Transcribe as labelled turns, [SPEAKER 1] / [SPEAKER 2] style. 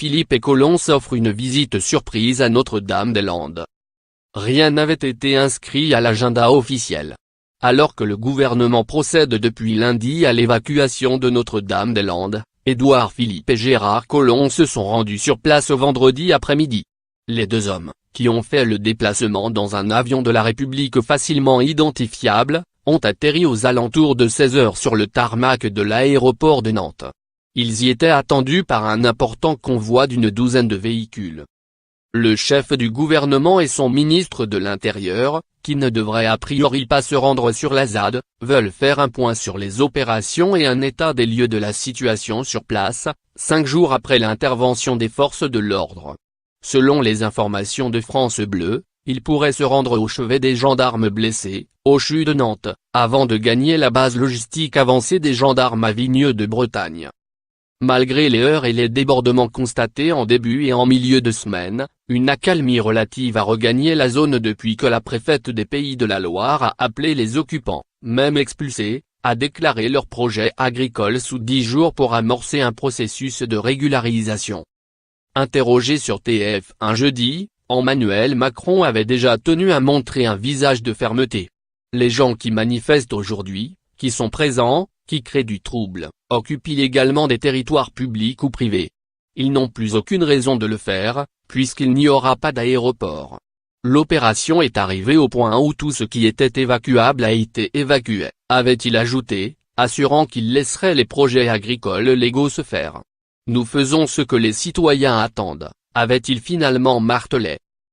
[SPEAKER 1] Philippe et Colomb s'offrent une visite surprise à Notre-Dame-des-Landes. Rien n'avait été inscrit à l'agenda officiel. Alors que le gouvernement procède depuis lundi à l'évacuation de Notre-Dame-des-Landes, Édouard Philippe et Gérard Collomb se sont rendus sur place vendredi après-midi. Les deux hommes, qui ont fait le déplacement dans un avion de la République facilement identifiable, ont atterri aux alentours de 16 h sur le tarmac de l'aéroport de Nantes. Ils y étaient attendus par un important convoi d'une douzaine de véhicules. Le chef du gouvernement et son ministre de l'Intérieur, qui ne devraient a priori pas se rendre sur la ZAD, veulent faire un point sur les opérations et un état des lieux de la situation sur place, 5 jours après l'intervention des forces de l'ordre. Selon les informations de France Bleu, ils pourraient se rendre au chevet des gendarmes blessés, au CHU de Nantes, avant de gagner la base logistique avancée des gendarmes à Vigneux de Bretagne. Malgré les heurts et les débordements constatés en début et en milieu de semaine, une accalmie relative a regagné la zone depuis que la préfète des Pays de la Loire a appelé les occupants, même expulsés, à déclarer leur projet agricole sous 10 jours pour amorcer un processus de régularisation. Interrogé sur TF1 jeudi, Emmanuel Macron avait déjà tenu à montrer un visage de fermeté. Les gens qui manifestent aujourd'hui, qui sont présents, qui créent du trouble, occupent illégalement des territoires publics ou privés. Ils n'ont plus aucune raison de le faire, puisqu'il n'y aura pas d'aéroport. L'opération est arrivée au point où tout ce qui était évacuable a été évacué, avait-il ajouté, assurant qu'il laisserait les projets agricoles légaux se faire. Nous faisons ce que les citoyens attendent, avait-il finalement martelé.